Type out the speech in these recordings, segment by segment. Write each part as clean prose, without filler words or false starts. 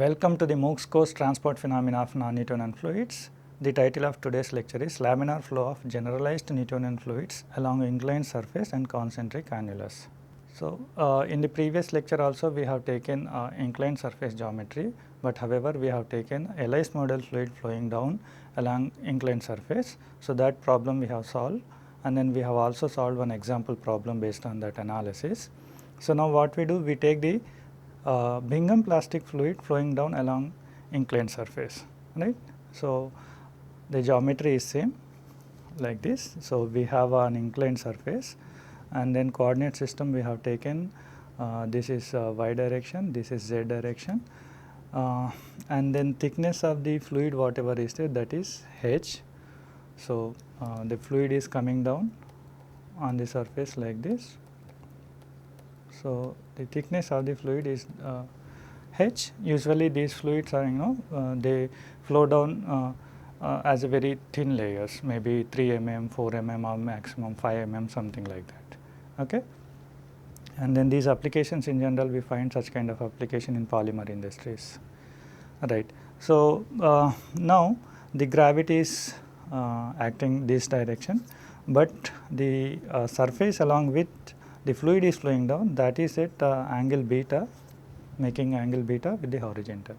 Welcome to the MOOCs course Transport Phenomena of Non-Newtonian Fluids. The title of today's lecture is Laminar Flow of Generalized Newtonian Fluids along Inclined Surface and Concentric Annulus. So, in the previous lecture also we have taken inclined surface geometry, but however we have taken Ellis model fluid flowing down along inclined surface. So, that problem we have solved, and then we have also solved one example problem based on that analysis. So, now what we do, we take the Bingham plastic fluid flowing down along inclined surface, right. So, the geometry is same like this. So, we have an inclined surface and then coordinate system we have taken, this is y direction, this is z direction, and then thickness of the fluid whatever is there, that is h. So, the fluid is coming down on the surface like this. So, the thickness of the fluid is h. Usually these fluids are they flow down as a very thin layers, maybe 3 mm, 4 mm or maximum 5 mm, something like that. Okay. And then these applications in general we find such kind of application in polymer industries, right. So, now the gravity is acting this direction, but the surface along with the fluid is flowing down, that is at angle beta, making angle beta with the horizontal,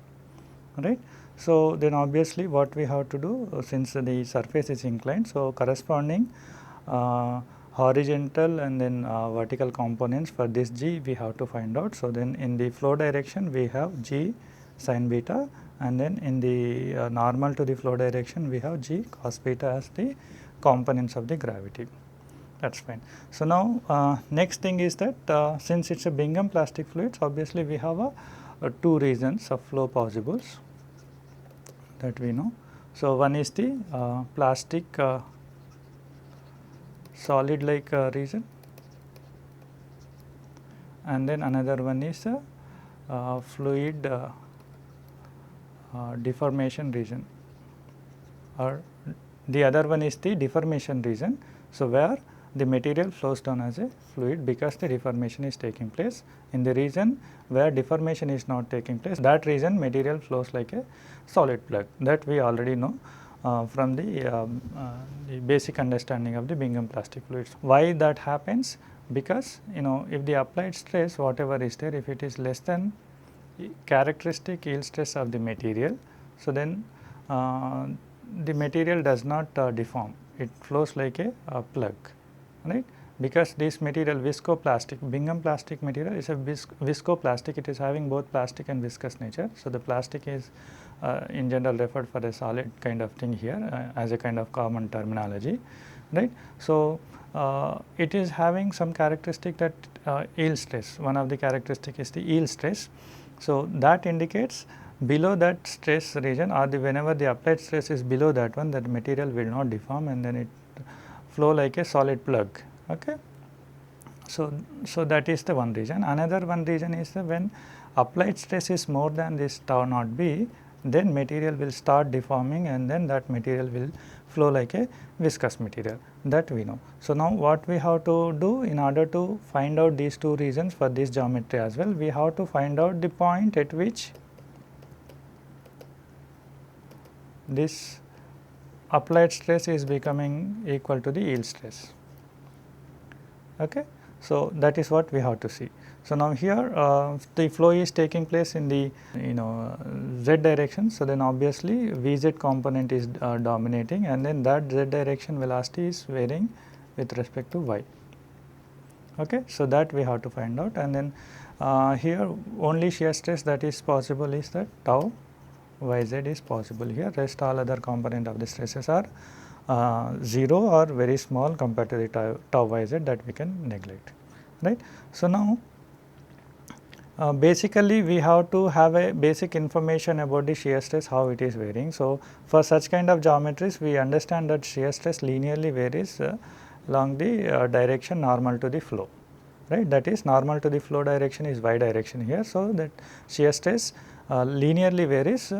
right. So, then obviously what we have to do, since the surface is inclined, so corresponding horizontal and then vertical components for this g we have to find out. So, then in the flow direction we have g sin beta, and then in the normal to the flow direction we have g cos beta as the components of the gravity. That is fine. So, now next thing is that since it is a Bingham plastic fluids, obviously we have two regions of flow possibles that we know. So, one is the plastic solid like region, and then another one is fluid deformation region, or the other one is the deformation region. So, where the material flows down as a fluid because the deformation is taking place. In the region where deformation is not taking place, that region material flows like a solid plug, that we already know from the basic understanding of the Bingham plastic fluids. Why that happens? Because if the applied stress whatever is there, if it is less than characteristic yield stress of the material, so then the material does not deform, it flows like a plug, right. Because this material viscoplastic, Bingham plastic material is a viscoplastic, it is having both plastic and viscous nature. So, the plastic is in general referred for a solid kind of thing here as a kind of common terminology, right. So, it is having some characteristic that yield stress, one of the characteristic is the yield stress. So, that indicates below that stress region, or whenever the applied stress is below that one, that material will not deform and then it flow like a solid plug. Okay. So, that is the one reason. Another one reason is that when applied stress is more than this tau naught b, then material will start deforming and then that material will flow like a viscous material, that we know. So, now what we have to do in order to find out these two reasons for this geometry as well, we have to find out the point at which this applied stress is becoming equal to the yield stress. Okay. So, that is what we have to see. So, now here the flow is taking place in the z direction. So, then obviously Vz component is dominating, and then that z direction velocity is varying with respect to y. Okay. So, that we have to find out, and then here only shear stress that is possible is that tau yz is possible here, rest all other component of the stresses are 0 or very small compared to the tau yz, that we can neglect, right. So, now basically we have to have a basic information about the shear stress, how it is varying. So, for such kind of geometries we understand that shear stress linearly varies along the direction normal to the flow, right. That is normal to the flow direction is y direction here. So, that shear stress linearly varies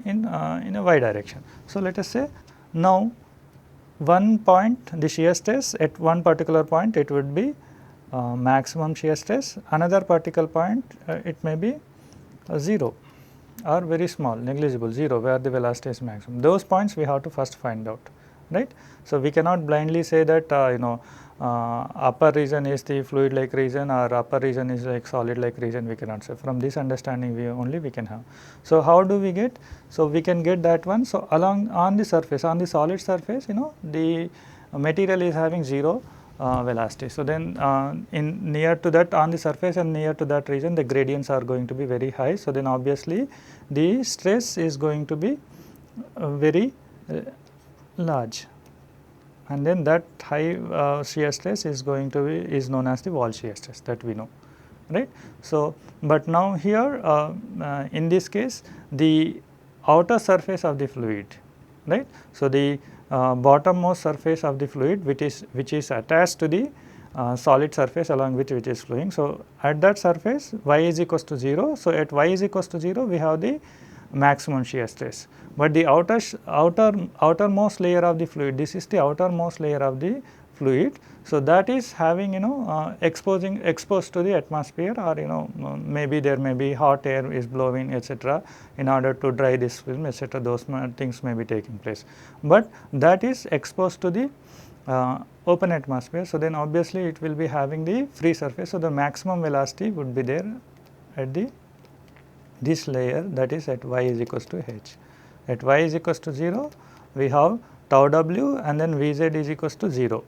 in a y direction. So, let us say now one point the shear stress at one particular point it would be maximum shear stress, another particular point it may be 0, are very small, negligible, 0, where the velocity is maximum. Those points we have to first find out, right. So, we cannot blindly say that upper region is the fluid like region or upper region is like solid like region, we cannot say. From this understanding we can have. So, how do we get? So, we can get that one. So, on the surface, on the solid surface, the material is having 0 velocity. So, then in near to that, on the surface and near to that region, the gradients are going to be very high. So, then obviously the stress is going to be very large, and then that high shear stress is going to be known as the wall shear stress, that we know, right. So, but now here in this case the outer surface of the fluid, right. So, the bottommost surface of the fluid which is attached to the solid surface along which is flowing. So, at that surface y is equals to 0. So, at y is equals to 0 we have the maximum shear stress, but the outermost layer of the fluid, this is the outermost layer of the fluid. So, that is having exposed to the atmosphere, or maybe there may be hot air is blowing, etc., in order to dry this film, etc., those things may be taking place, but that is exposed to the open atmosphere. So, then obviously it will be having the free surface. So, the maximum velocity would be there at this layer, that is at y is equals to h. At y is equals to 0 we have tau w and then V z is equals to 0.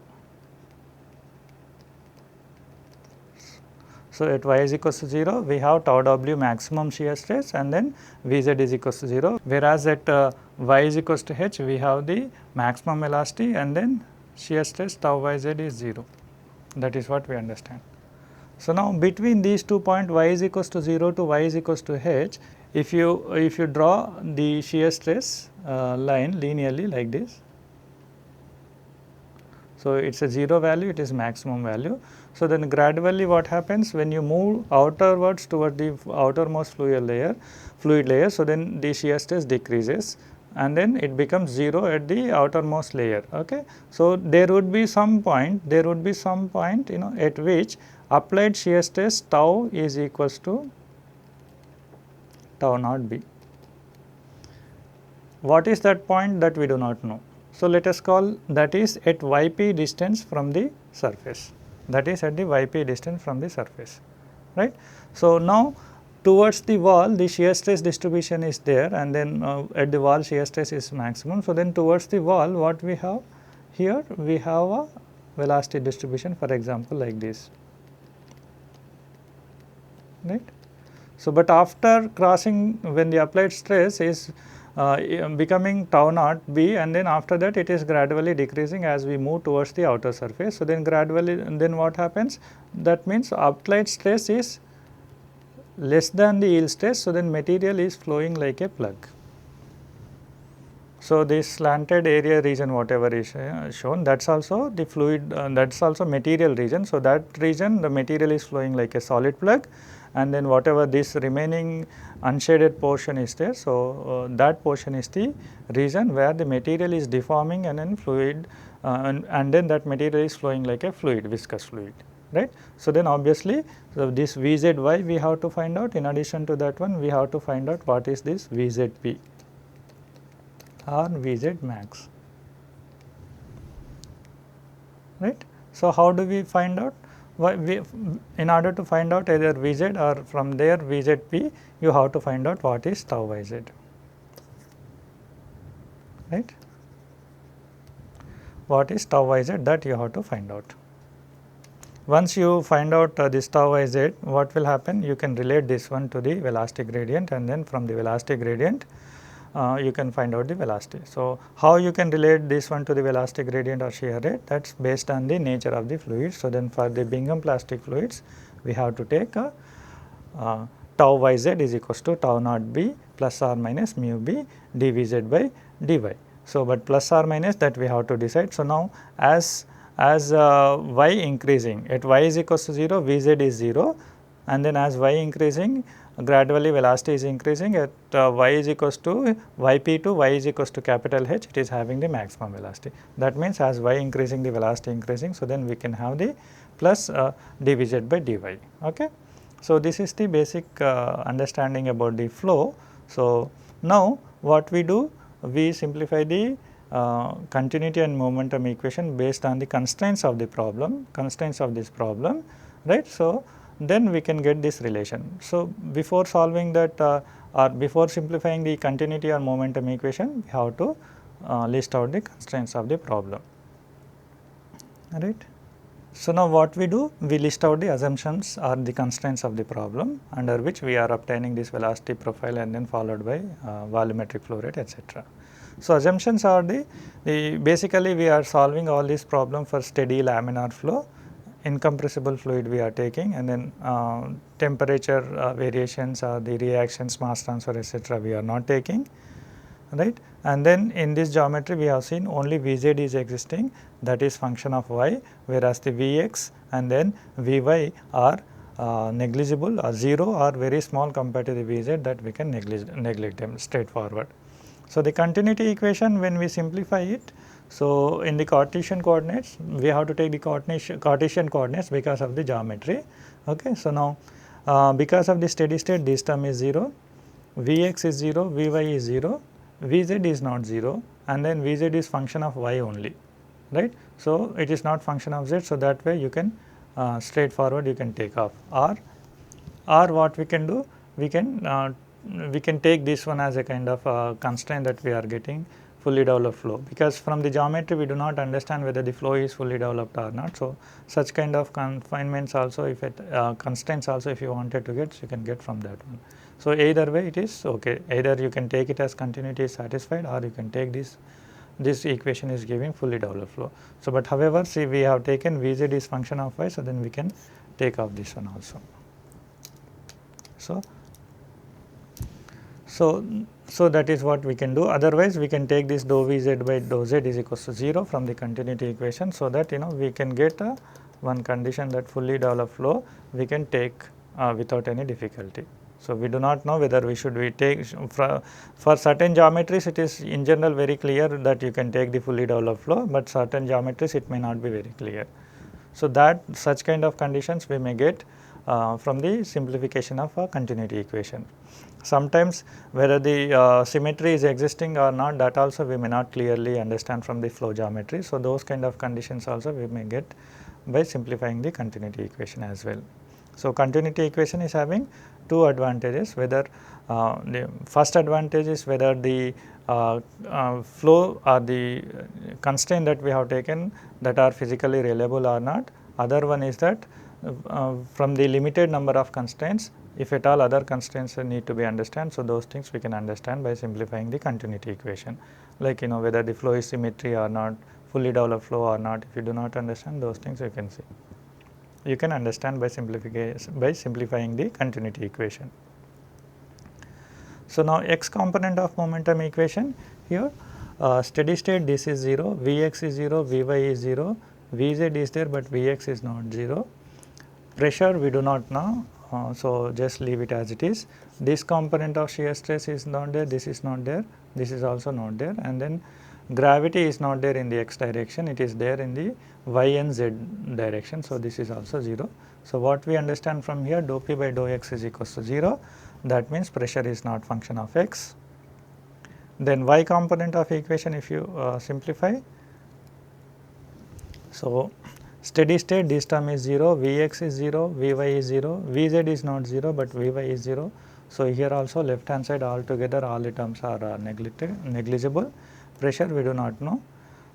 So, at y is equals to 0 we have tau w maximum shear stress and then V z is equals to 0, whereas at y is equals to h we have the maximum velocity and then shear stress tau y z is 0. That is what we understand. So, now between these 2 points y is equals to 0 to y is equals to h, if you draw the shear stress line linearly like this. So, it is a 0 value, it is maximum value. So, then gradually what happens when you move outerwards toward the outermost fluid layer, so then the shear stress decreases and then it becomes 0 at the outermost layer. Okay. So, there would be some point at which applied shear stress tau is equals to tau naught b. What is that point? That we do not know. So, let us call that is at yp distance from the surface, that is at the yp distance from the surface, right. So, now towards the wall the shear stress distribution is there, and then at the wall shear stress is maximum. So, then towards the wall what we have here, we have a velocity distribution, for example like this, right. So, but after crossing, when the applied stress is becoming tau naught b, and then after that it is gradually decreasing as we move towards the outer surface. So, then gradually, and then what happens, that means applied stress is less than the yield stress. So, then material is flowing like a plug. So, this slanted area region whatever is shown, that is also the fluid, that is also material region. So, that region the material is flowing like a solid plug, and then whatever this remaining unshaded portion is there. So, that portion is the region where the material is deforming and then fluid and then that material is flowing like a fluid, viscous fluid, right. So, then obviously, so this Vzy we have to find out. In addition to that one, we have to find out what is this Vzp or Vz max, right. So, how do we find out? In order to find out either Vz or from there Vzp, you have to find out what is tau Yz, right. What is tau Yz, that you have to find out. Once you find out this tau Yz, what will happen? You can relate this one to the velocity gradient, and then from the velocity gradient you can find out the velocity. So, how you can relate this one to the velocity gradient or shear rate? That is based on the nature of the fluid. So, then for the Bingham plastic fluids, we have to take tau Yz is equals to tau naught b plus or minus mu b dVz by dy. So, but plus or minus that we have to decide. So, now as y increasing, at y is equals to 0, Vz is 0, and then as y increasing, gradually velocity is increasing. At y is equals to yp to y is equals to capital H, it is having the maximum velocity. That means, as y increasing, the velocity increasing. So, then we can have the plus dVz by dy. Okay. So, this is the basic understanding about the flow. So, now what we do, we simplify the continuity and momentum equation based on the constraints of the problem, constraints of this problem, right. So, then we can get this relation. So, before solving that or before simplifying the continuity or momentum equation, we have to list out the constraints of the problem, right. So, now what we do, we list out the assumptions or the constraints of the problem under which we are obtaining this velocity profile and then followed by volumetric flow rate, etc. So, assumptions are the basically we are solving all this problem for steady laminar flow, incompressible fluid we are taking, and then temperature variations or the reactions, mass transfer, etc. we are not taking, right. And then in this geometry we have seen only Vz is existing, that is function of y, whereas the Vx and then Vy are negligible or 0 or very small compared to the Vz, that we can neglect them straightforward. So, the continuity equation, when we simplify it, so in the Cartesian coordinates we have to take the Cartesian coordinates because of the geometry. Okay. So, now because of the steady state, this term is 0, Vx is 0, Vy is 0, Vz is not 0, and then Vz is function of y only, right. So, it is not function of z. So, that way you can straightforward you can take off, or what we can do, we can take this one as a kind of constraint that we are getting fully developed flow, because from the geometry we do not understand whether the flow is fully developed or not. So, such kind of confinements also, if it constraints also, if you wanted to get, you can get from that one. So, either way it is okay, either you can take it as continuity is satisfied, or you can take this equation is giving fully developed flow. So, but however, see we have taken Vz is function of y, so then we can take off this one also. So, that is what we can do. Otherwise, we can take this dou Vz by dou z is equals to 0 from the continuity equation, so that we can get one condition that fully developed flow we can take without any difficulty. So, we do not know whether we should take for certain geometries, it is in general very clear that you can take the fully developed flow, but certain geometries it may not be very clear. So, that such kind of conditions we may get from the simplification of a continuity equation. Sometimes whether the symmetry is existing or not, that also we may not clearly understand from the flow geometry. So, those kind of conditions also we may get by simplifying the continuity equation as well. So, continuity equation is having two advantages, whether the first advantage is whether the flow or the constraint that we have taken that are physically reliable or not. Other one is that from the limited number of constraints, if at all other constraints need to be understood. So, those things we can understand by simplifying the continuity equation, like whether the flow is symmetry or not, fully developed flow or not. If you do not understand those things, you can see, you can understand by simplifying the continuity equation. So, now x component of momentum equation here, steady state this is 0, Vx is 0, Vy is 0, Vz is there, but Vx is not 0. Pressure we do not know, so just leave it as it is. This component of shear stress is not there, this is not there, this is also not there, and then gravity is not there in the x direction, it is there in the y and z direction. So, this is also 0. So, what we understand from here, dou p by dou x is equals to 0, that means pressure is not function of x. Then y component of equation, if you simplify, so steady state this term is 0, Vx is 0, Vy is 0, Vz is not 0, but Vy is 0. So, here also left hand side altogether all the terms are negligible. Pressure we do not know.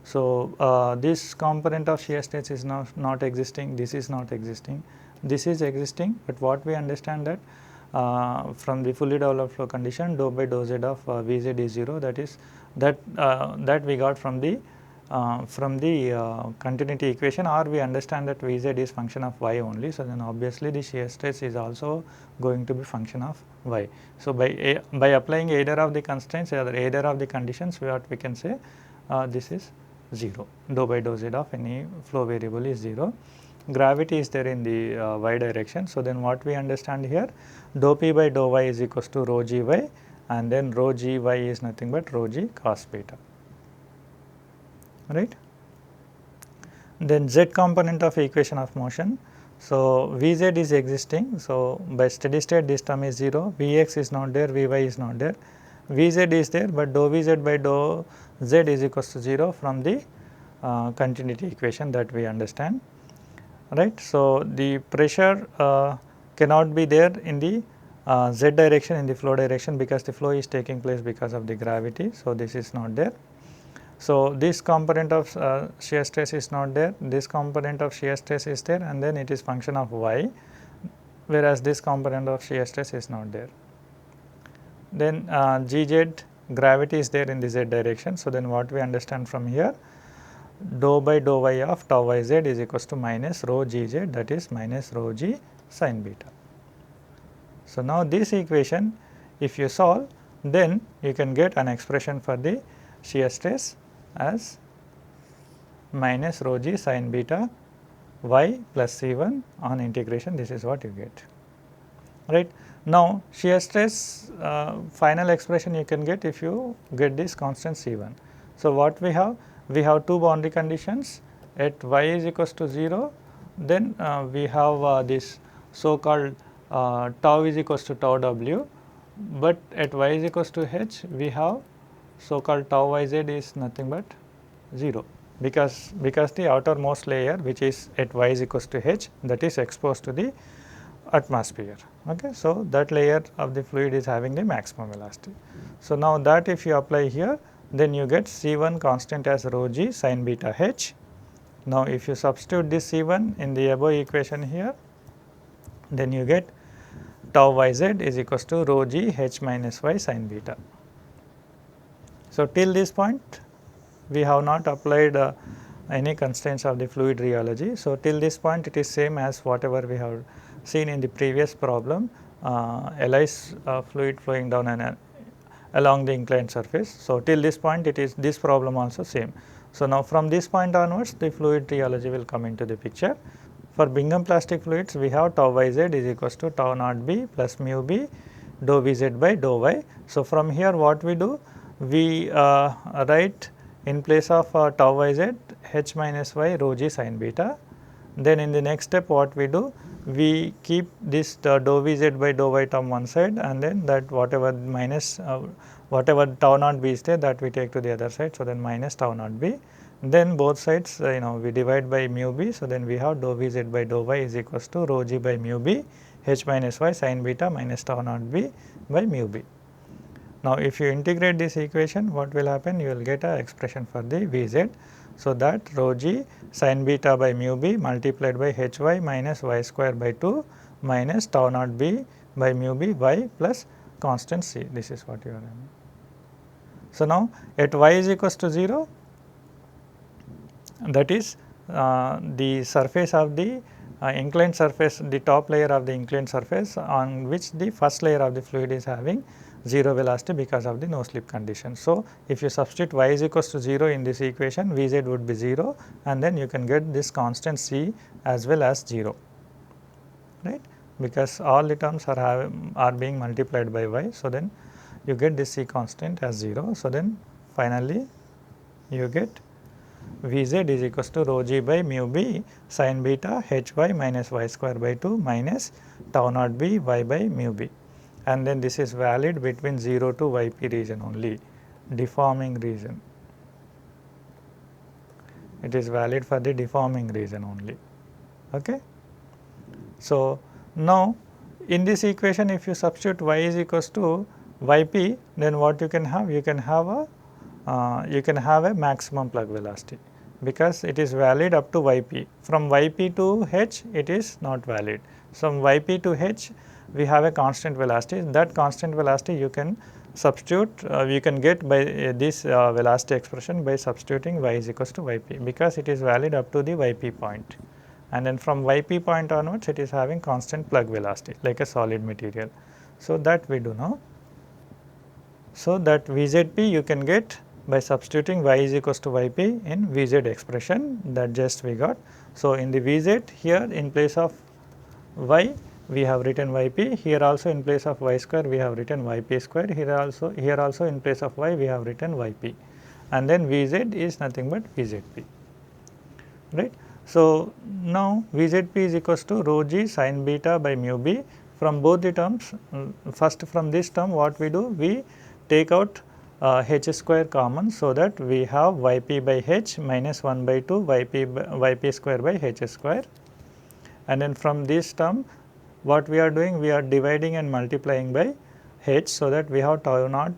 So, this component of shear stress is not existing, this is not existing, this is existing, but what we understand that from the fully developed flow condition, dou by dou z of Vz is 0, that is that we got from the continuity equation, or we understand that Vz is function of y only. So, then obviously the shear stress is also going to be function of y. So, by applying either of the constraints or either of the conditions, what we can say this is 0, dou by dou z of any flow variable is 0. Gravity is there in the y direction. So, then what we understand here, dou p by dou y is equals to rho g y, and then rho g y is nothing but rho g cos beta, right. Then z component of equation of motion. So, Vz is existing. So, by steady state this term is 0, Vx is not there, Vy is not there, Vz is there, but dou Vz by dou z is equals to 0 from the continuity equation that we understand, right. So, the pressure cannot be there in the z direction, in the flow direction, because the flow is taking place because of the gravity. So, this is not there. So, this component of shear stress is not there, this component of shear stress is there, and then it is function of y, whereas this component of shear stress is not there. Then Gz, gravity is there in the z direction. So, then what we understand from here, dou by dou y of tau yz is equals to minus rho Gz, that is minus rho g sin beta. So, now this equation if you solve, then you can get an expression for the shear stress as minus rho g sin beta y plus C1 on integration. This is what you get, right. Now, shear stress final expression you can get if you get this constant C1. So, what we have? We have two boundary conditions at y is equals to 0, then we have this so called tau is equals to tau w, but at y is equals to h we have so called tau yz is nothing but 0, because the outermost layer which is at y is equals to h, that is exposed to the atmosphere. Okay. So, that layer of the fluid is having the maximum velocity. So, now that if you apply here, then you get C1 constant as rho g sin beta h. Now, if you substitute this C1 in the above equation here, then you get tau yz is equals to rho g h minus y sin beta. So, till this point we have not applied any constraints of the fluid rheology. So, till this point it is same as whatever we have seen in the previous problem, Ellis fluid flowing down along the inclined surface. So, till this point it is this problem also same. So, now from this point onwards the fluid rheology will come into the picture. For Bingham plastic fluids we have tau yz is equals to tau naught b plus mu b dou Vz by dou y. So, from here what we do? We write in place of tau yz h minus y rho g sin beta. Then in the next step what we do? We keep this dou Vz by dou y term one side, and then that whatever minus whatever tau naught b is there, that we take to the other side. So, then minus tau naught b, then both sides we divide by mu b. So, then we have dou Vz by dou y is equals to rho g by mu b h minus y sin beta minus tau naught b by mu b. Now, if you integrate this equation, what will happen? You will get a expression for the Vz. So, that rho g sin beta by mu b multiplied by h y minus y square by 2 minus tau naught b by mu b y plus constant c. This is what you are having. So, now at y is equals to 0, that is the surface of the inclined surface, the top layer of the inclined surface on which the first layer of the fluid is having 0 velocity because of the no slip condition. So, if you substitute y is equals to 0 in this equation, Vz would be 0, and then you can get this constant c as well as 0, right, because all the terms are being multiplied by y. So, then you get this c constant as 0. So, then finally you get Vz is equals to rho g by mu b sin beta h y minus y square by 2 minus tau naught b y by mu b, and then this is valid between 0 to yp region only, deforming region. It is valid for the deforming region only. Okay. So, now in this equation if you substitute y is equals to yp, then what you can have? You can have a maximum plug velocity, because it is valid up to yp. From yp to h it is not valid. From yp to h we have a constant velocity. That constant velocity you can substitute, you can get by this velocity expression by substituting y is equals to yp, because it is valid up to the yp point, and then from yp point onwards it is having constant plug velocity like a solid material. So, that we do now. So, that Vzp you can get by substituting y is equals to yp in Vz expression, that just we got. So, in the Vz here in place of y we have written yp, here also in place of y square we have written yp square, here also in place of y we have written yp, and then Vz is nothing but Vzp, right. So, now Vzp is equals to rho g sin beta by mu b. From both the terms, first from this term what we do, we take out h square common, so that we have yp by h minus 1 by 2 yp square by h square, and then from this term what we are doing, we are dividing and multiplying by h, so that we have tau naught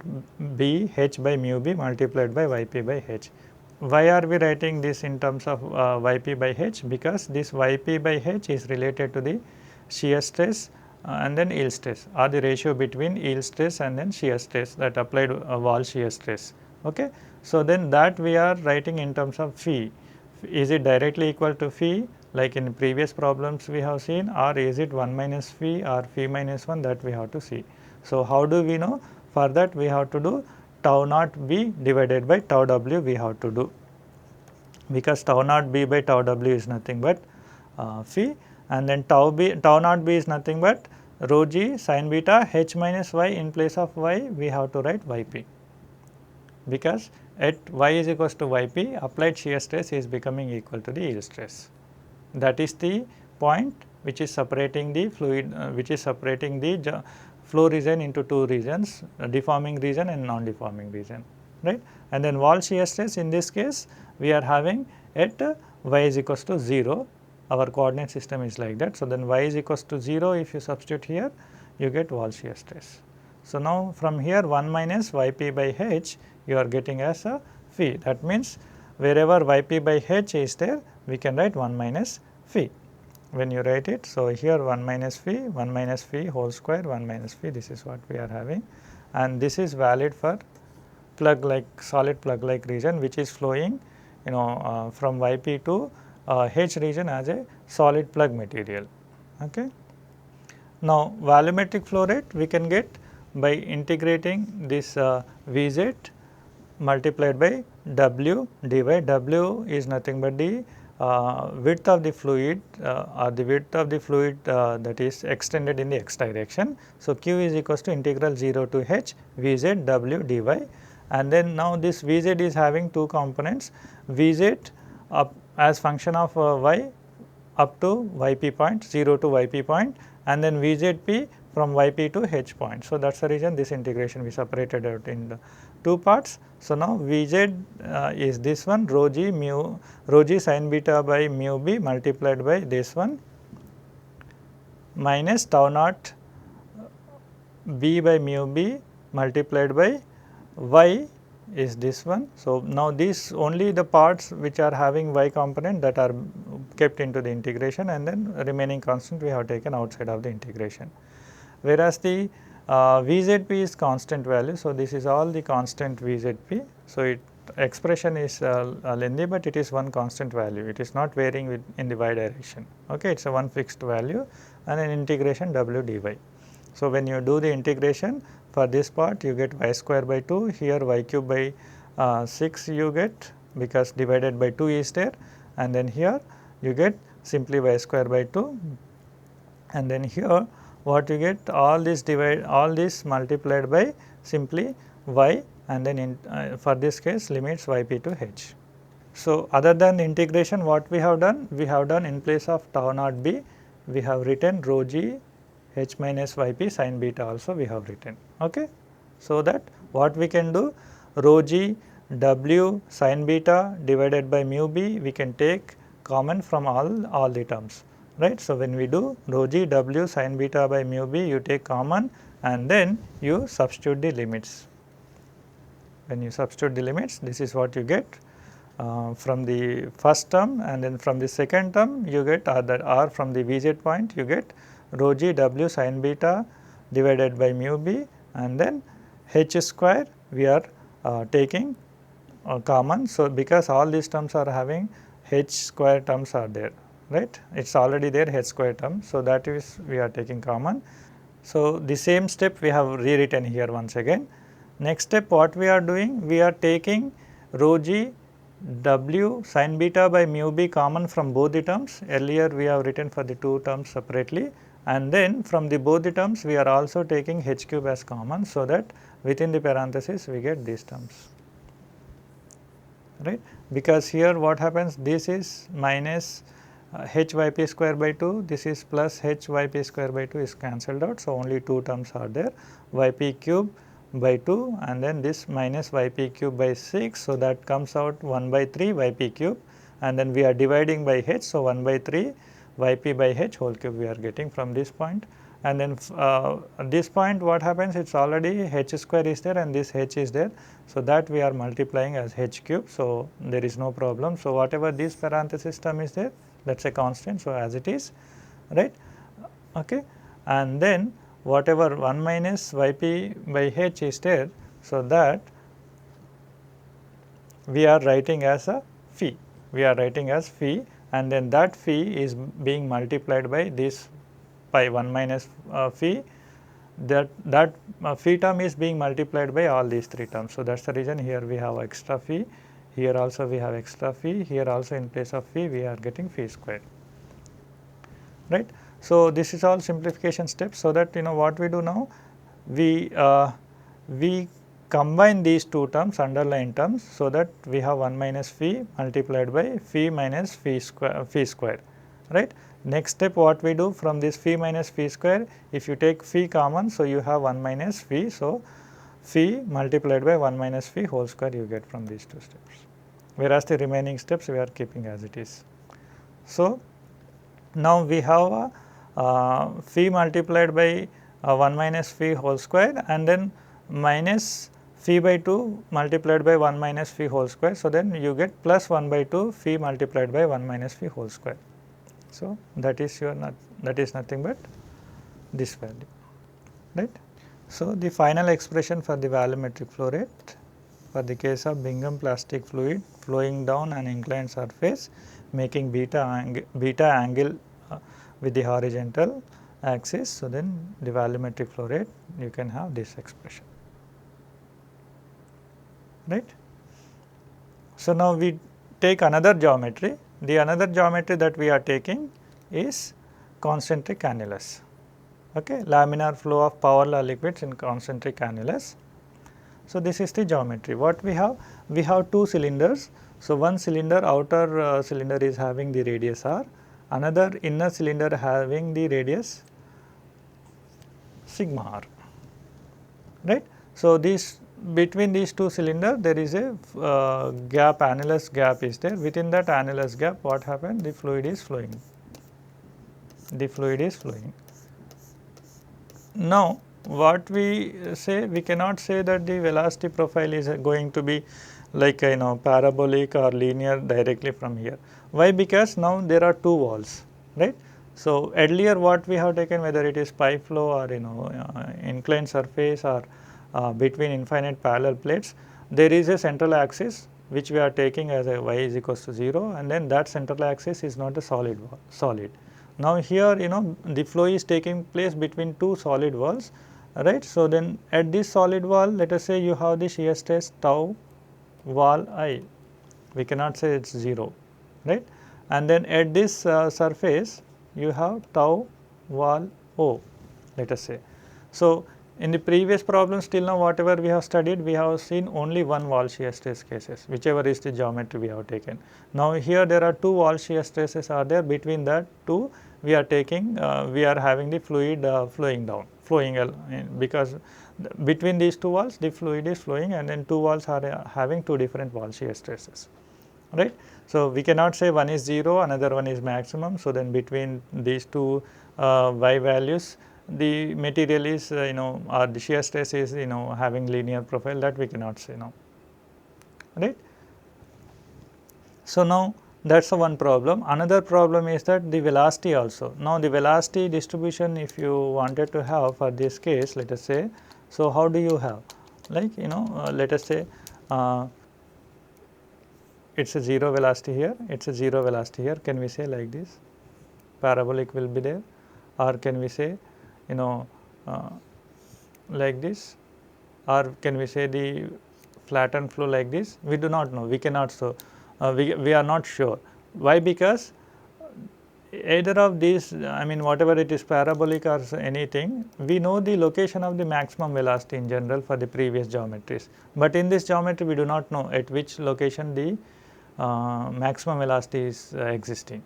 b h by mu b multiplied by yp by h. Why are we writing this in terms of yp by h? Because this yp by h is related to the shear stress and then yield stress, or the ratio between yield stress and then shear stress, that applied wall shear stress. Okay. So, then that we are writing in terms of phi. Is it directly equal to phi like in previous problems we have seen, or is it 1 minus phi or phi minus 1, that we have to see. So, how do we know? For that we have to do tau naught b divided by tau w we have to do, because tau naught b by tau w is nothing but phi, and then tau naught b is nothing but rho g sin beta h minus y. In place of y we have to write yp, because at y is equals to yp, applied shear stress is becoming equal to the yield stress. That is the point which is separating the fluid, which is separating the flow region into two regions, deforming region and non-deforming region, right. And then wall shear stress, in this case we are having at y is equals to 0, our coordinate system is like that. So, then y is equals to 0, if you substitute here you get wall shear stress. So, now from here 1 minus yp by h you are getting as a phi, that means wherever yp by h is there we can write 1 minus phi when you write it. So, here 1 minus phi whole square 1 minus phi, this is what we are having, and this is valid for plug like solid plug like region which is flowing from yp to h region as a solid plug material. Okay. Now, volumetric flow rate we can get by integrating this Vz multiplied by W dy. W is nothing but the width of the fluid or the width of the fluid that is extended in the x direction. So, Q is equals to integral 0 to h Vz W dy, and then now this Vz is having two components, Vz up as function of y up to yp point, 0 to yp point, and then Vzp from yp to h point. So, that is the reason this integration we separated out in the two parts. So, now Vz is this one rho g sin beta by mu b multiplied by this one minus tau naught b by mu b multiplied by y is this one. So, now these only the parts which are having y component that are kept into the integration, and then remaining constant we have taken outside of the integration, whereas the Vzp is constant value. So, this is all the constant Vzp. So, expression is lengthy, but it is one constant value, it is not varying in the y direction. Okay. It is a one fixed value and an integration W dy. So, when you do the integration for this part you get y square by 2, here y cube by 6 you get, because divided by 2 is there, and then here you get simply y square by 2, and then here what you get, all this multiplied by simply y, and then for this case limits yp to h. So, other than the integration what we have done? We have done in place of tau naught b we have written rho g h minus yp sin beta also we have written. Okay. So, that what we can do, rho g w sin beta divided by mu b we can take common from all the terms, right. So, when we do rho g w sin beta by mu b you take common, and then you substitute the limits. When you substitute the limits, this is what you get from the first term, and then from the second term you get or from the Vz point you get rho g w sin beta divided by mu b, and then h square we are taking common. So, because all these terms are having h square terms are there, right, it is already there h square term. So, that is we are taking common. So, the same step we have rewritten here once again. Next step what we are doing, we are taking rho g w sin beta by mu b common from both the terms. Earlier we have written for the two terms separately, and then from the both the terms we are also taking h cube as common, so that within the parenthesis we get these terms, right. Because here what happens, this is minus h yp square by 2, this is plus h yp square by 2 is cancelled out. So, only 2 terms are there, yp cube by 2 and then this minus yp cube by 6. So, that comes out 1 by 3 yp cube and then we are dividing by h. So, 1 by 3 yp by h whole cube we are getting from this point. And then this point what happens, it is already h square is there and this h is there. So, that we are multiplying as h cube. So, there is no problem. So, whatever this parenthesis term is there, that is a constant. So, as it is, right. Okay. And then whatever 1 minus yp by h is there, so that we are writing as a phi, we are writing as phi and then that phi is being multiplied by this pi 1 minus phi, that phi term is being multiplied by all these 3 terms. So, that is the reason here we have extra phi, here also we have extra phi, here also in place of phi we are getting phi square, right. So, this is all simplification steps. So, that what we do now, we combine these 2 terms, underlying terms. So, that we have 1 minus phi multiplied by phi minus phi square, right. Next step what we do, from this phi minus phi square, if you take phi common, so you have 1 minus phi. So, phi multiplied by 1 minus phi whole square you get from these 2 steps, whereas the remaining steps we are keeping as it is. So, now we have phi multiplied by 1 minus phi whole square and then minus phi by 2 multiplied by 1 minus phi whole square. So, then you get plus 1 by 2 phi multiplied by 1 minus phi whole square. So, that is nothing but this value, right. So, the final expression for the volumetric flow rate for the case of Bingham plastic fluid flowing down an inclined surface making beta angle with the horizontal axis. So, then the volumetric flow rate you can have this expression, right. So, now we take another geometry. The another geometry that we are taking is concentric annulus, okay, laminar flow of power law liquids in concentric annulus. So, this is the geometry. What we have? We have 2 cylinders. So, one cylinder, outer cylinder is having the radius r, another inner cylinder having the radius sigma r, right. So, this between these 2 cylinders there is a gap, annulus gap is there. Within that annulus gap what happened? The fluid is flowing, Now, what we say, we cannot say that the velocity profile is going to be like parabolic or linear directly from here. Why? Because now there are 2 walls, right. So, earlier what we have taken, whether it is pipe flow or inclined surface or between infinite parallel plates, there is a central axis which we are taking as a y is equals to 0 and then that central axis is not a solid. Now, here the flow is taking place between 2 solid walls, right. So, then at this solid wall, let us say you have the shear stress tau wall I, we cannot say it is 0, right. And then at this surface you have tau wall O, let us say. So, in the previous problems till now whatever we have studied, we have seen only one wall shear stress cases, whichever is the geometry we have taken. Now, here there are 2 wall shear stresses are there, between that 2 we are taking, we are having the fluid flowing because between these 2 walls the fluid is flowing and then 2 walls are having 2 different wall shear stresses, right. So, we cannot say one is 0, another one is maximum. So, then between these 2 y values the material is or the shear stress is having linear profile, that we cannot say now, right. So, now that is the one problem. Another problem is that the velocity also. Now, the velocity distribution if you wanted to have for this case, let us say, so how do you have, like let us say it is a 0 velocity here, it is a 0 velocity here, can we say like this, parabolic will be there, or can we say like this, or can we say the flattened flow like this? We do not know, we cannot, so we are not sure. Why? Because either of these, I mean whatever it is, parabolic or anything, we know the location of the maximum velocity in general for the previous geometries, but in this geometry we do not know at which location the maximum velocity is existing.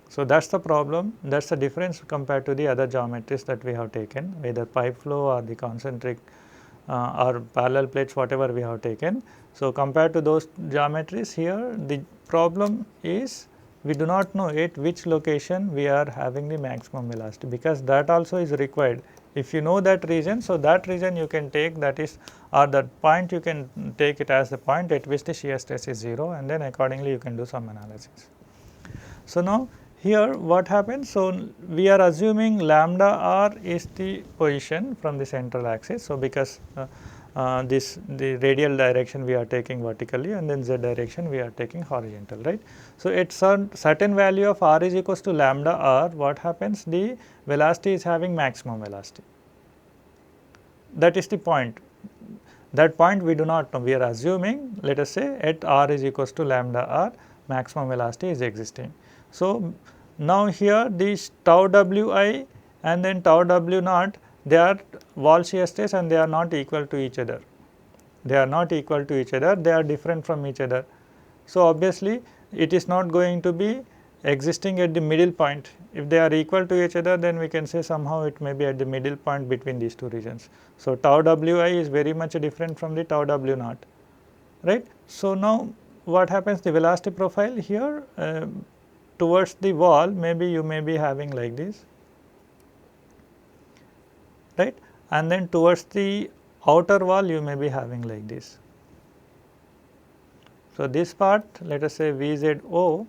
So, that is the problem, that is the difference compared to the other geometries that we have taken, either pipe flow or the concentric or parallel plates, whatever we have taken. So, compared to those geometries, here the problem is we do not know at which location we are having the maximum velocity, because that also is required. If you know that region, so that region you can take, that is, or that point you can take it as the point at which the shear stress is 0, and then accordingly you can do some analysis. So, now here what happens? So, we are assuming lambda r is the position from the central axis. So, because the radial direction we are taking vertically, and then z direction we are taking horizontal, right. So, at certain value of r is equals to lambda r, what happens? The velocity is having maximum velocity. That is the point. That point we do not know, we are assuming, let us say at r is equals to lambda r, maximum velocity is existing. So, now here this tau wi and then tau w naught, they are wall shear stress and they are not equal to each other. They are not equal to each other, they are different from each other. So, obviously, it is not going to be existing at the middle point. If they are equal to each other, then we can say somehow it may be at the middle point between these two regions. So, tau wi is very much different from the tau w naught, right. So, now what happens? The velocity profile here towards the wall, maybe you may be having like this, right, and then towards the outer wall you may be having like this. So, this part let us say VZO,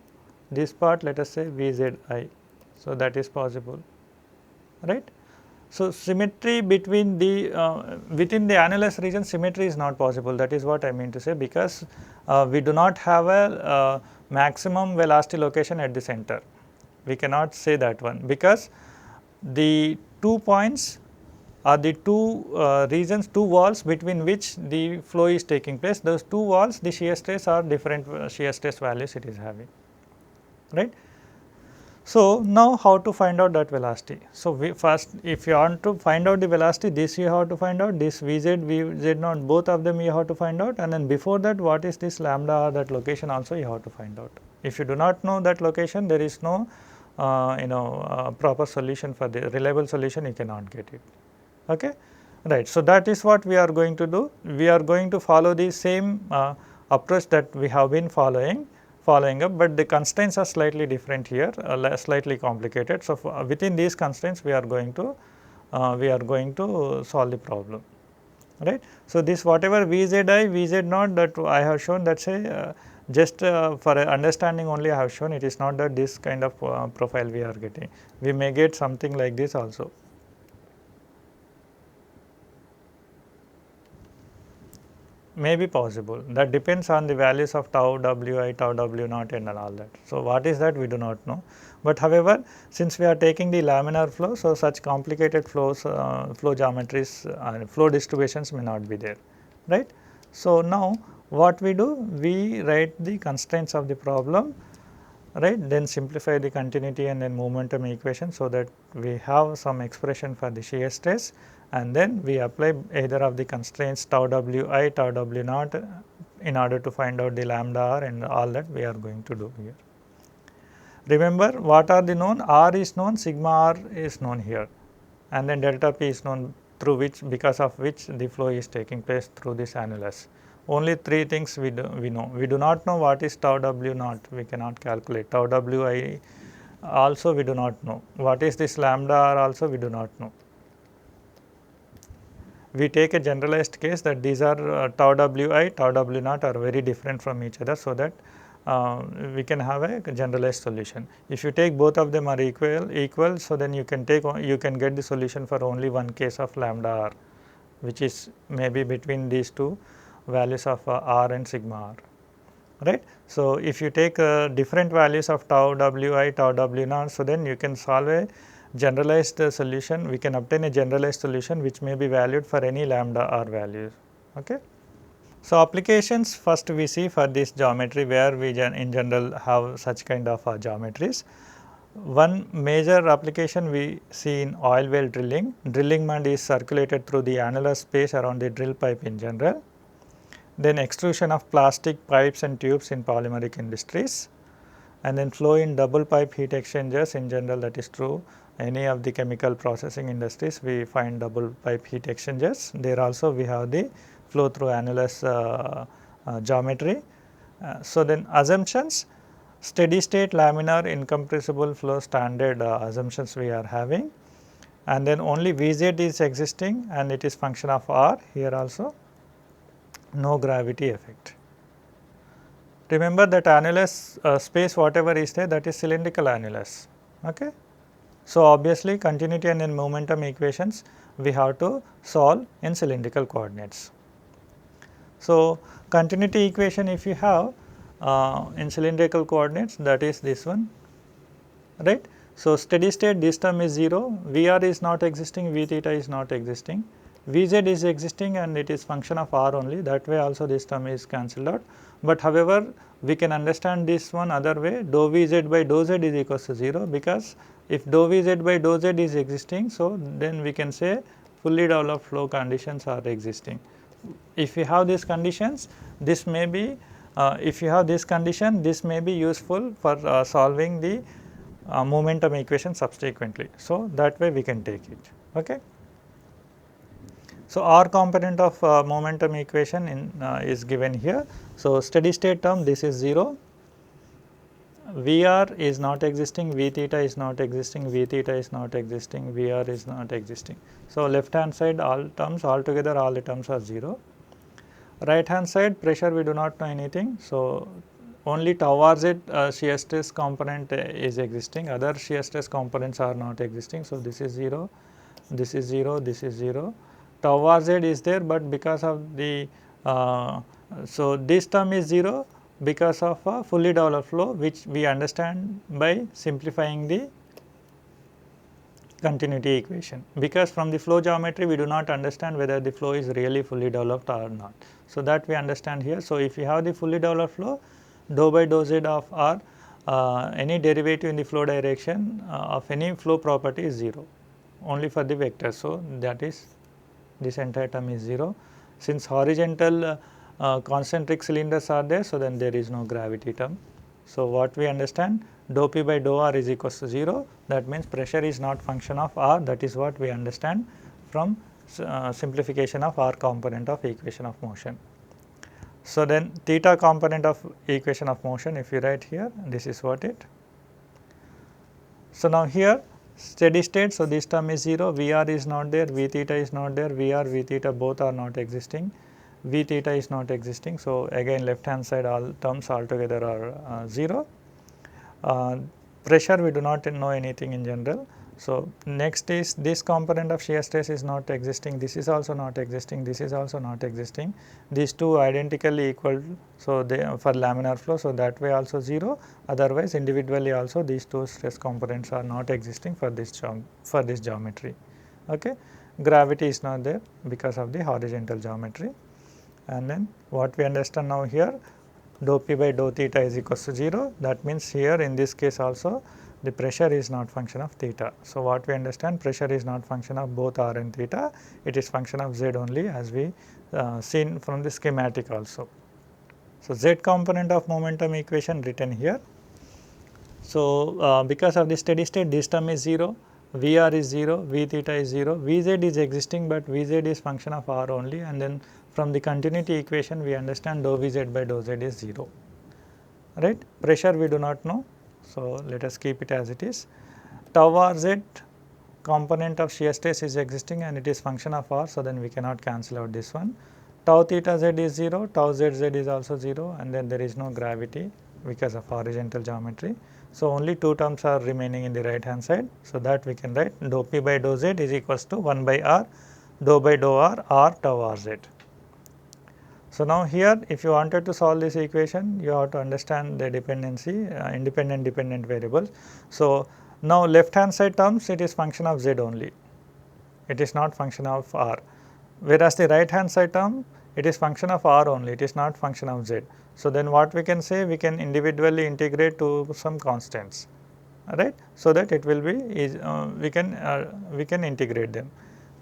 this part let us say VZI. So, that is possible, right. So, symmetry between the within the annulus region, symmetry is not possible, that is what I mean to say, because we do not have a maximum velocity location at the center. We cannot say that one, because the 2 points are the two regions, two walls between which the flow is taking place. Those two walls, the shear stress are different shear stress values it is having, right. So, now how to find out that velocity? So, we first, if you want to find out the velocity, this you have to find out, this Vz, Vz naught, both of them you have to find out, and then before that what is this lambda or that location also you have to find out. If you do not know that location, there is no proper solution for the reliable solution, you cannot get it, okay, right. So, that is what we are going to do. We are going to follow the same approach that we have been following up, but the constraints are slightly different here, slightly complicated. So, within these constraints we are going to solve the problem, right. So, this whatever Vzi, Vz naught that I have shown, that is a just for understanding only I have shown, it is not that this kind of profile we are getting. We may get something like this also. May be possible, that depends on the values of tau wi, tau w naught and all that. So, what is that we do not know, but however, since we are taking the laminar flow, so such complicated flows, flow geometries and flow distributions may not be there, right. So, now what we do, we write the constraints of the problem, right, then simplify the continuity and then momentum equation, so that we have some expression for the shear stress, and then we apply either of the constraints tau wi, tau w naught in order to find out the lambda r and all that we are going to do here. Remember, what are the known? R is known, sigma r is known here, and then delta p is known, through which, because of which the flow is taking place through this annulus. Only three things we know. We do not know what is tau w naught, we cannot calculate. Tau wi also we do not know. What is this lambda r also we do not know. We take a generalized case that these are tau wi, tau w naught are very different from each other, so that we can have a generalized solution. If you take both of them are equal, so then you can get the solution for only one case of lambda r, which is maybe between these two values of r and sigma r, right. So, if you take different values of tau wi, tau w naught, so then you can solve a generalized solution, we can obtain a generalized solution which may be valued for any lambda r values, okay. So, applications first we see for this geometry, where we in general have such kind of geometries. One major application we see in oil well drilling. Drilling mud is circulated through the annular space around the drill pipe in general. Then extrusion of plastic pipes and tubes in polymeric industries. and then flow in double pipe heat exchangers. In general, that is true. Any of the chemical processing industries, we find double pipe heat exchangers. There also we have the flow through annulus geometry. So then assumptions, steady state laminar incompressible flow standard assumptions we are having, and then only Vz is existing and it is function of R. Here also no gravity effect. Remember that annulus space whatever is there, that is cylindrical annulus. Okay. So, obviously continuity and then momentum equations we have to solve in cylindrical coordinates. So, continuity equation if you have in cylindrical coordinates, that is this one, right. So, steady state this term is 0, Vr is not existing, V theta is not existing, Vz is existing and it is function of R only, that way also this term is cancelled out. But however, we can understand this one other way, dou Vz by dou Z is equals to 0, because if dou Vz by dou Z is existing, so then we can say fully developed flow conditions are existing. If you have these conditions, this may be if you have this condition, this may be useful for solving the momentum equation subsequently. So, that way we can take it. Okay. So, R component of momentum equation is given here. So, steady state term this is 0, Vr is not existing, V theta is not existing, V theta is not existing, Vr is not existing. So, left hand side all terms altogether all the terms are 0. Right hand side pressure we do not know anything. So, only tau Rz shear stress component is existing, other shear stress components are not existing. So, this is 0, this is 0, this is 0. Tau Rz is there, but because of the so this term is 0 because of a fully developed flow, which we understand by simplifying the continuity equation, because from the flow geometry we do not understand whether the flow is really fully developed or not. So, that we understand here. So, if you have the fully developed flow, dou by dou Z of R, any derivative in the flow direction of any flow property is 0 only for the vector. So, that is this entire term is 0. Since horizontal concentric cylinders are there, so then there is no gravity term. So, what we understand, dou P by dou R is equals to 0, that means pressure is not function of R, that is what we understand from simplification of R component of equation of motion. So, then theta component of equation of motion, if you write here, this is what it. So, now here steady state, so this term is 0, Vr is not there, V theta is not there, Vr, V theta both are not existing, V theta is not existing. So, again left hand side all terms altogether are 0. Pressure we do not know anything in general. So, next is this component of shear stress is not existing, this is also not existing, this is also not existing, these two identically equal. So, they for laminar flow, so that way also 0, otherwise individually also these two stress components are not existing for this geometry. Okay. Gravity is not there because of the horizontal geometry, and then what we understand now here, dou P by dou theta is equals to 0, that means here in this case also the pressure is not function of theta. So, what we understand, pressure is not function of both R and theta, it is function of Z only, as we seen from the schematic also. So, Z component of momentum equation written here. So, because of the steady state this term is 0, Vr is 0, V theta is 0, Vz is existing, but Vz is function of R only, and then from the continuity equation we understand dou Vz by dou Z is 0, right. Pressure we do not know. So, let us keep it as it is. Tau Rz component of shear stress is existing and it is function of R, so then we cannot cancel out this one. Tau theta Z is 0, tau ZZ is also 0, and then there is no gravity because of horizontal geometry. So, only two terms are remaining in the right hand side. So, that we can write dou P by dou Z is equals to 1 by R, dou by dou R, R tau Rz. So, now here if you wanted to solve this equation, you have to understand the dependency independent dependent variables. So, now left hand side terms it is function of Z only, it is not function of R, whereas the right hand side term it is function of R only, it is not function of Z. So, then what we can say, we can individually integrate to some constants, right. So, that it will be we can integrate them,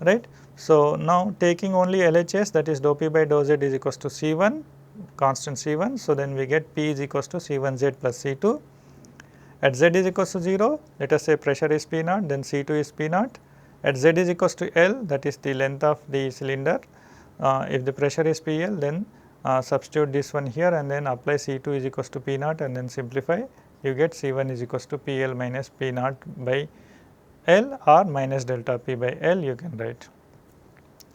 right. So, now taking only LHS, that is dou P by dou Z is equals to C1, constant C1. So, then we get P is equals to C1Z plus C2, At z is equals to 0, let us say pressure is P naught, then C2 is P naught. At z is equals to L, that is the length of the cylinder. If the pressure is PL, then substitute this one here and then apply C2 is equals to P naught and then simplify, you get C1 is equals to PL minus P naught by L or minus delta P by L you can write.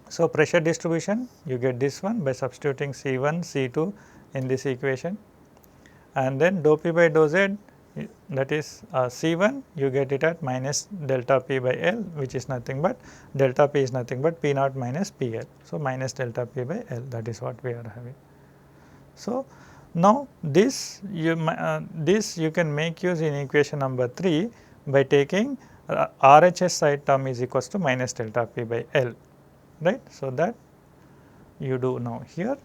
So, pressure distribution you get this one by substituting C1, C2 in this equation, and then dou P by dou Z, that is C1 you get it at minus delta P by L, which is nothing but delta P is nothing but P naught minus PL. So, minus delta P by L, that is what we are having. So, now this you can make use in equation number 3 by taking RHS side term is equals to minus delta P by L, right. So, that you do now here.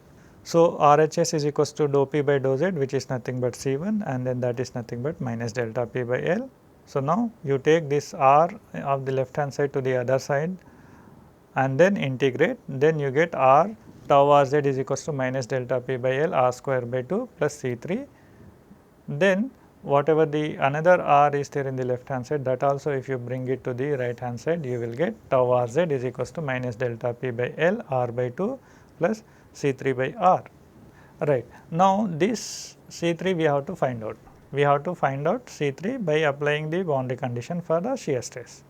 So, RHS is equals to dou P by dou Z, which is nothing but C1, and then that is nothing but minus delta P by L. So, now you take this R of the left hand side to the other side and then integrate, then you get R tau Rz is equals to minus delta P by L R square by 2 plus C3. Then whatever the another R is there in the left hand side, that also if you bring it to the right hand side, you will get tau Rz is equals to minus delta P by L R by 2 plus C3 by R, right. Now, this C3 we have to find out. We have to find out C3 by applying the boundary condition for the shear stress.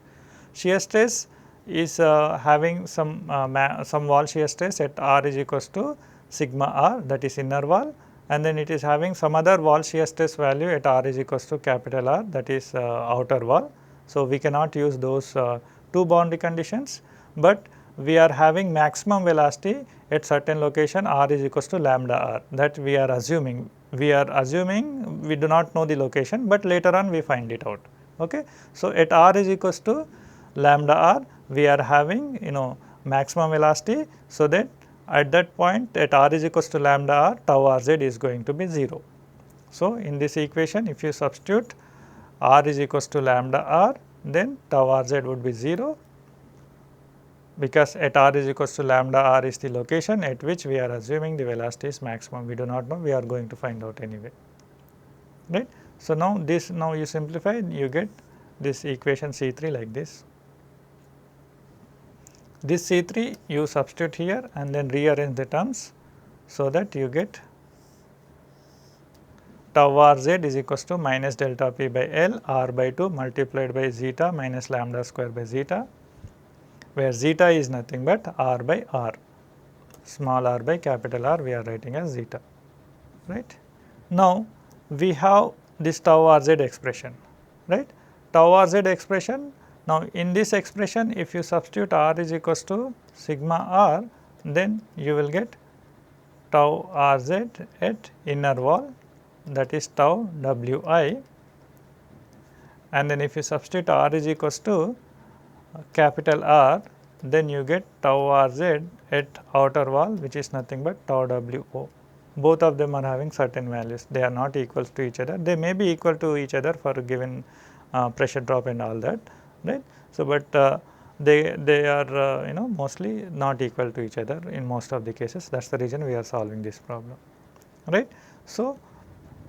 Shear stress is having some wall shear stress at R is equals to sigma R, that is inner wall, and then it is having some other wall shear stress value at R is equals to capital R, that is outer wall. So, we cannot use those two boundary conditions, but we are having maximum velocity at certain location R is equals to lambda R, that we are assuming. We do not know the location, but later on we find it out. Okay. So, at R is equals to lambda R, we are having maximum velocity. So, that at that point at R is equals to lambda R, tau Rz is going to be 0. So, in this equation if you substitute R is equals to lambda R, then tau Rz would be 0, because at R is equals to lambda R is the location at which we are assuming the velocity is maximum. We do not know, we are going to find out anyway, right. So, now you simplify, you get this equation C3 like this. This C3 you substitute here and then rearrange the terms, so that you get tau Rz is equals to minus delta P by L R by 2 multiplied by zeta minus lambda square by zeta, where zeta is nothing but R by R, small r by capital R we are writing as zeta, right. Now, we have this tau Rz expression, right. Tau Rz expression, now in this expression if you substitute R is equals to sigma R, then you will get tau Rz at inner wall, that is tau Wi, and then if you substitute R is equals to capital R, then you get tau Rz at outer wall, which is nothing but tau Wo. Both of them are having certain values, they are not equal to each other. They may be equal to each other for a given pressure drop and all that, right. So, but they are mostly not equal to each other in most of the cases. That is the reason we are solving this problem, right. So,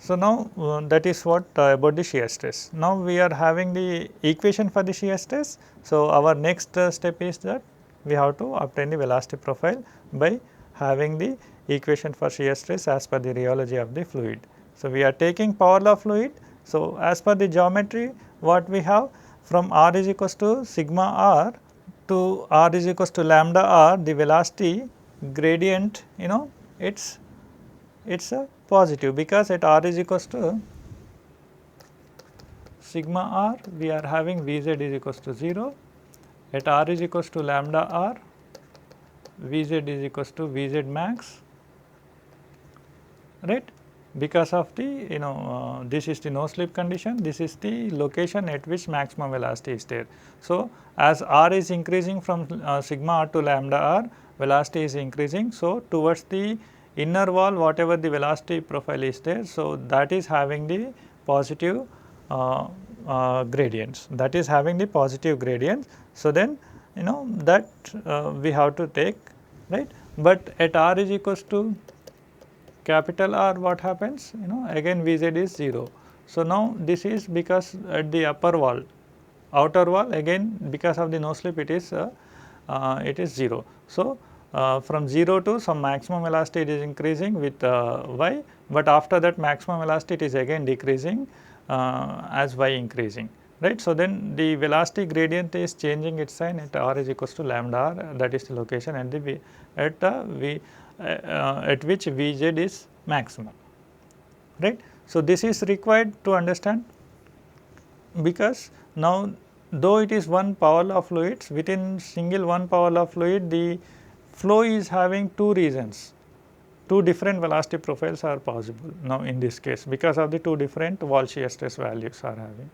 now that is what about the shear stress. Now, we are having the equation for the shear stress. So, our next step is that we have to obtain the velocity profile by having the equation for shear stress as per the rheology of the fluid. So, we are taking power law fluid. So, as per the geometry, what we have from R is equals to sigma R to R is equals to lambda R, the velocity gradient it is a positive, because at R is equals to sigma R we are having Vz is equals to 0, at R is equals to lambda R Vz is equals to Vz max, right. Because of the this is the no slip condition, this is the location at which maximum velocity is there. So, as R is increasing from sigma R to lambda R, velocity is increasing. So, towards the inner wall whatever the velocity profile is there, so that is having the positive gradients, that is having the positive gradients. So, then that we have to take, right. But at R is equals to capital R, what happens? Again Vz is 0. So, now this is because at the upper wall, outer wall again because of the no slip it is 0. So, from 0 to some maximum velocity it is increasing with y, but after that maximum velocity it is again decreasing as y increasing, right. So, then the velocity gradient is changing its sign at r is equals to lambda r, that is the location at the at which Vz is maximum, right. So, this is required to understand, because now though it is one power law fluids, within single one power law fluid the flow is having two regions, two different velocity profiles are possible now in this case because of the two different wall shear stress values are having.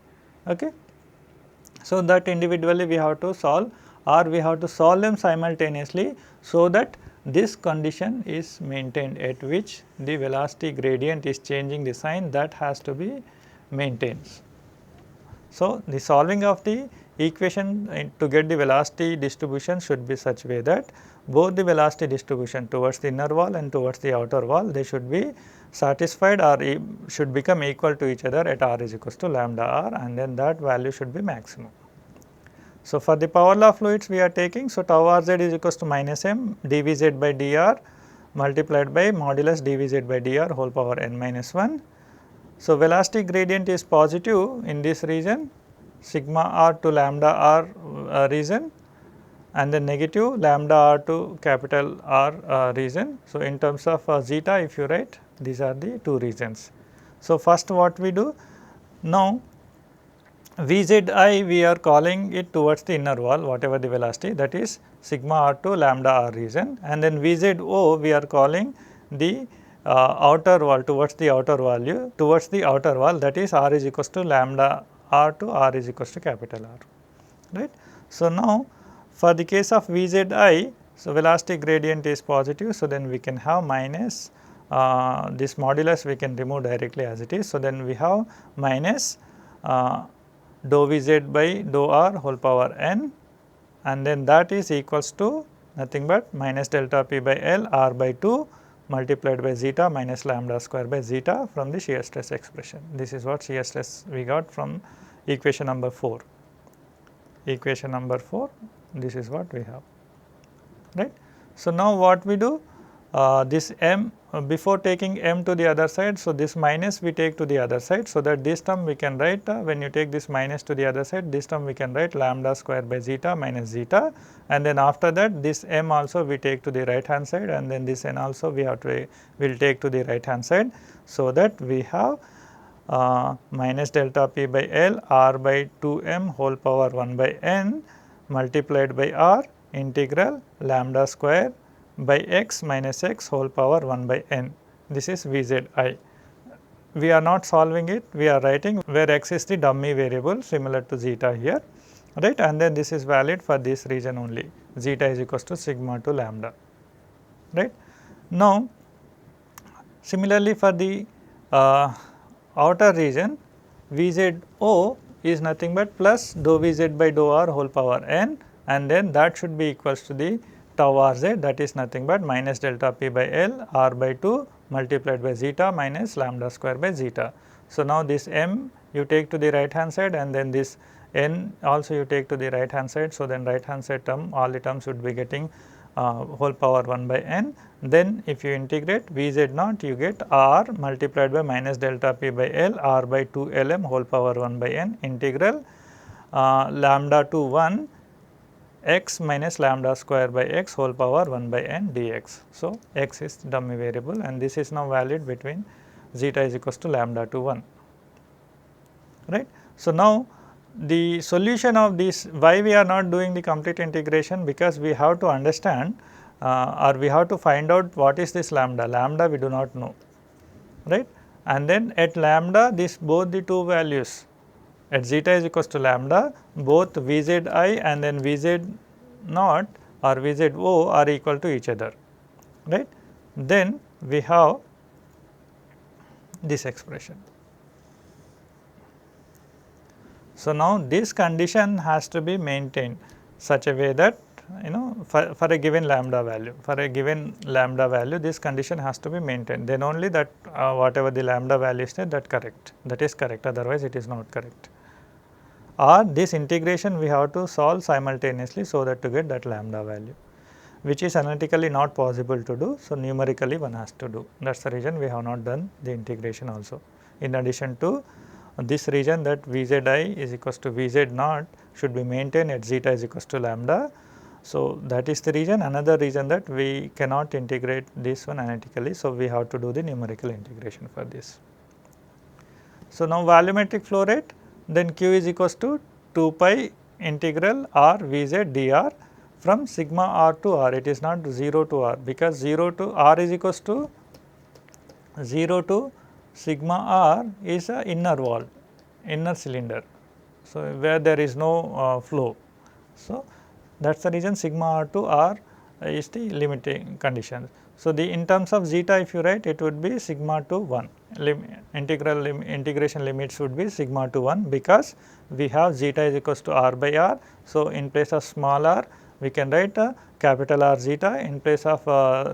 Okay. So, that individually we have to solve, or we have to solve them simultaneously, so that this condition is maintained at which the velocity gradient is changing the sign, that has to be maintained. So, the solving of the equation to get the velocity distribution should be such way that both the velocity distribution towards the inner wall and towards the outer wall, they should be satisfied or should become equal to each other at r is equals to lambda r, and then that value should be maximum. So, for the power law fluids we are taking, so tau rz is equals to minus m dvz by dr multiplied by modulus dvz by dr whole power n minus 1. So, velocity gradient is positive in this region, sigma r to lambda r region, and then negative lambda r to capital R region. So, in terms of zeta, if you write, these are the two regions. So, first what we do now, Vzi we are calling it towards the inner wall, whatever the velocity, that is sigma r to lambda r region, and then Vzo we are calling the outer wall, towards the outer value, towards the outer wall, that is r is equals to lambda r to r is equals to capital R, right. So, now for the case of Vzi, so velocity gradient is positive, so then we can have minus this modulus we can remove directly as it is. So, then we have minus dou Vz by dou r whole power n, and then that is equals to nothing but minus delta p by L r by 2 multiplied by zeta minus lambda square by zeta from the shear stress expression. This is what shear stress we got from equation number 4. Equation number 4, this is what we have, right. So, now what we do, this m before taking m to the other side, so this minus we take to the other side, so that this term we can write when you take this minus to the other side, this term we can write lambda square by zeta minus zeta, and then after that this m also we take to the right hand side, and then this n also we have to will take to the right hand side. So, that we have minus delta p by L r by 2 m whole power 1 by n multiplied by r integral lambda square by x minus x whole power 1 by n. This is Vzi. We are not solving it, we are writing where x is the dummy variable similar to zeta here, right, and then this is valid for this region only, zeta is equals to sigma to lambda, right. Now, similarly for the outer region, Vzo is nothing but plus dou Vz by dou r whole power n, and then that should be equals to the tau rz, that is nothing but minus delta p by L r by 2 multiplied by zeta minus lambda square by zeta. So, now this m you take to the right hand side, and then this n also you take to the right hand side. So, then right hand side term, all the terms would be getting whole power 1 by n. Then if you integrate Vz naught, you get r multiplied by minus delta p by L r by 2 Lm whole power 1 by n integral lambda to 1 x minus lambda square by x whole power 1 by n dx. So, x is dummy variable, and this is now valid between zeta is equals to lambda to 1, right. So, now the solution of this, why we are not doing the complete integration, because we have to understand or we have to find out what is this lambda. Lambda we do not know, right, and then at lambda this both the two values at zeta is equals to lambda, both Vzi and then Vz naught or Vzo are equal to each other, right. Then we have this expression. So, now this condition has to be maintained such a way that for a given lambda value, this condition has to be maintained, then only that whatever the lambda value is there, that is correct, otherwise it is not correct. Or this integration we have to solve simultaneously, so that to get that lambda value, which is analytically not possible to do. So, numerically one has to do, that is the reason we have not done the integration also. In addition to this region, that Vzi is equals to Vz naught should be maintained at zeta is equals to lambda. So, that is the reason. Another reason that we cannot integrate this one analytically. So, we have to do the numerical integration for this. So, now volumetric flow rate, then Q is equals to 2 pi integral r Vz dr from sigma r to r. It is not 0 to r, because 0 to r is equals to 0 to sigma r is a inner wall, inner cylinder. So, where there is no flow. So, that is the reason sigma r to r is the limiting condition. So, in terms of zeta, if you write, it would be sigma to 1, integration limits would be sigma to 1, because we have zeta is equals to r by r. So, in place of small r we can write capital R zeta, in place of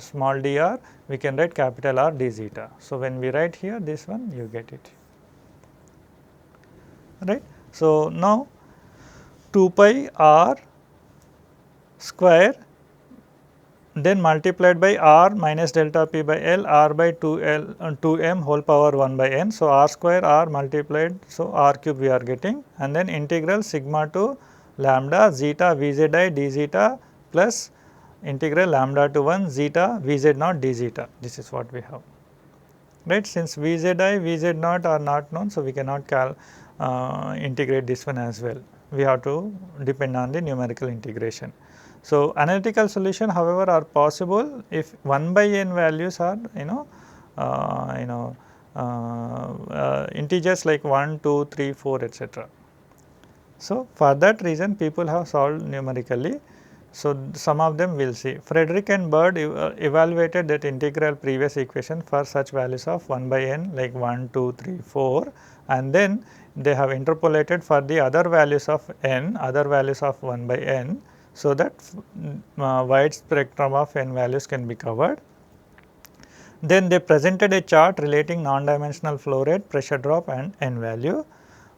small dr we can write capital R d zeta. So, when we write here this one, you get it, right. So, now 2 pi r square, then multiplied by r minus delta p by L, r by 2m whole power 1 by n. So, r square r multiplied, so r cube we are getting, and then integral sigma to lambda zeta Vzi d zeta plus integral lambda to 1 zeta Vz naught d zeta. This is what we have, right. Since Vzi, Vz naught are not known, so we cannot integrate this one as well. We have to depend on the numerical integration. So, analytical solution however are possible if 1 by n values are integers like 1, 2, 3, 4 etc. So, for that reason people have solved numerically. So, some of them we will see. Frederick and Bird evaluated that integral previous equation for such values of 1 by n like 1, 2, 3, 4, and then they have interpolated for the other values of n, other values of 1 by n, so that wide spectrum of n values can be covered. Then they presented a chart relating non-dimensional flow rate, pressure drop and n value,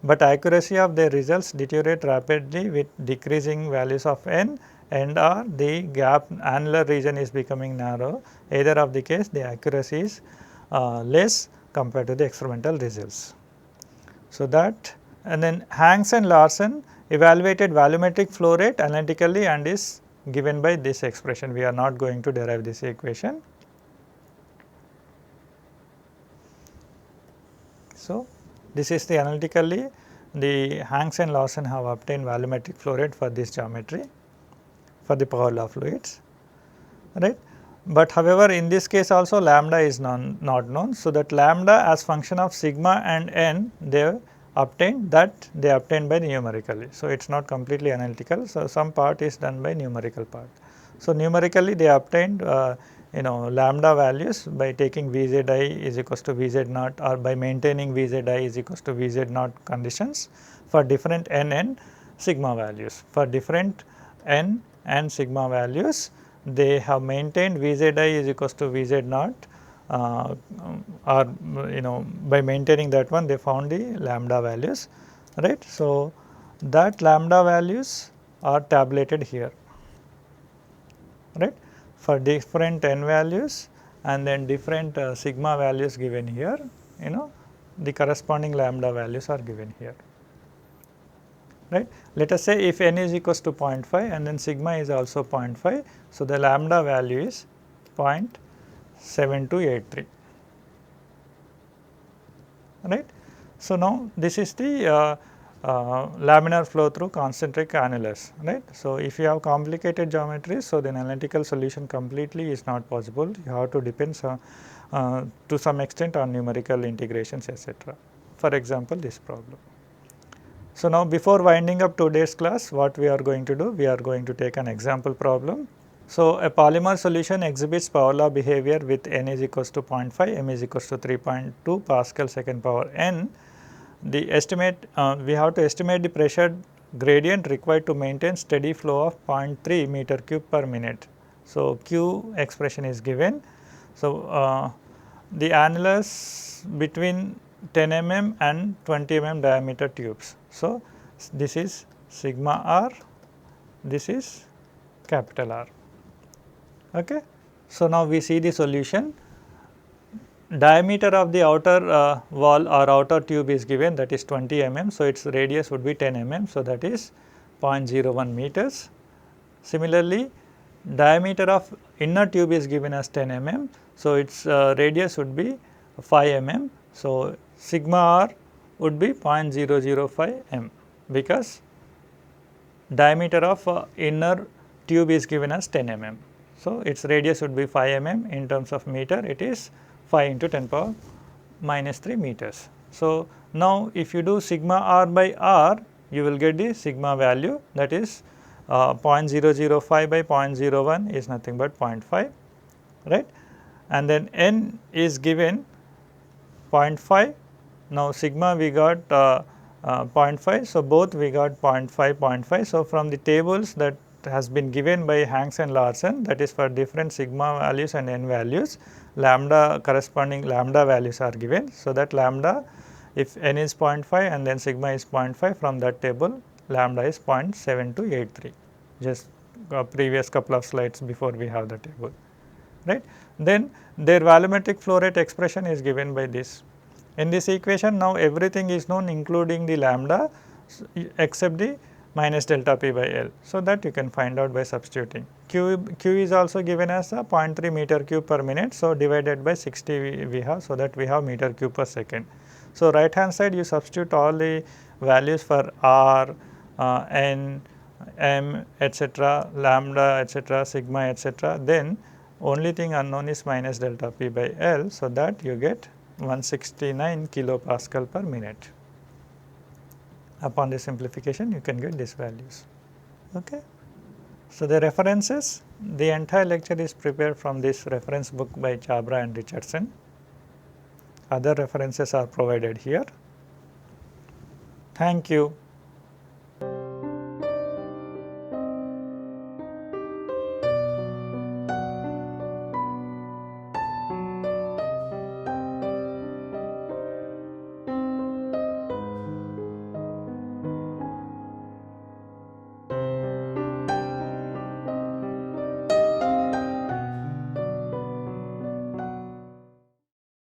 but accuracy of their results deteriorate rapidly with decreasing values of n, and or the gap annular region is becoming narrow. Either of the case, the accuracy is less compared to the experimental results. So, that, and then Hanks and Larson evaluated volumetric flow rate analytically and is given by this expression. We are not going to derive this equation. So, this is the analytically the Hanks and Larson have obtained volumetric flow rate for this geometry for the power law fluids, right. But however, in this case also lambda is not known. So, that lambda as function of sigma and n they obtained, that they obtained by numerically. So, it is not completely analytical. So, some part is done by numerical part. So, numerically they obtained lambda values by taking Vz is equals to Vz naught, or by maintaining Vz is equals to Vz naught conditions for different n and sigma values. For different n and sigma values, they have maintained Vz is equals to Vz naught, or by maintaining that one they found the lambda values, right. So, that lambda values are tabulated here, right, for different n values, and then different sigma values given here, the corresponding lambda values are given here, right. Let us say if n is equals to 0.5 and then sigma is also 0.5. So, the lambda value is 0.7283, right. So, now this is the laminar flow through concentric annulus, right. So, if you have complicated geometries, so then analytical solution completely is not possible. You have to depend to some extent on numerical integrations etc. For example, this problem. So, now before winding up today's class, what we are going to do? We are going to take an example problem. So, a polymer solution exhibits power law behavior with n is equals to 0.5, m is equals to 3.2 Pascal second power n. The estimate we have to estimate the pressure gradient required to maintain steady flow of 0.3 meter cube per minute. So, Q expression is given. So, the annulus between 10 mm and 20 mm diameter tubes. So, this is sigma r, this is capital R. Okay. So, now we see the solution. Diameter of the outer wall or outer tube is given, that is 20 mm. So, its radius would be 10 mm. So, that is 0.01 meters. Similarly, diameter of inner tube is given as 10 mm. So, its radius would be 5 mm. So, sigma r would be 0.005 m, because diameter of inner tube is given as 10 mm. So, its radius would be 5 mm. In terms of meter, it is 5 into 10 power minus 3 meters. So, now if you do sigma r by r, you will get the sigma value, that is 0.005 by 0.01 is nothing but 0.5, right, and then n is given 0.5. Now, sigma we got 0.5. So, both we got 0.5, 0.5. So, from the tables that has been given by Hanks and Larson, that is for different sigma values and n values, lambda corresponding lambda values are given. So, that lambda, if n is 0.5 and then sigma is 0.5, from that table lambda is 0.7283, just previous couple of slides before we have the table, right. Then their volumetric flow rate expression is given by this. In this equation, now everything is known including the lambda except the minus delta p by L. So, that you can find out by substituting. Q is also given as a 0.3 meter cube per minute. So, divided by 60 we have, so that we have meter cube per second. So, right hand side you substitute all the values for R, N, M, etc., lambda, etc., sigma, etc. Then only thing unknown is minus delta p by L. So, that you get 169 kilopascal per minute. Upon the simplification, you can get these values. Okay. So, the references, the entire lecture is prepared from this reference book by Chabra and Richardson. Other references are provided here. Thank you.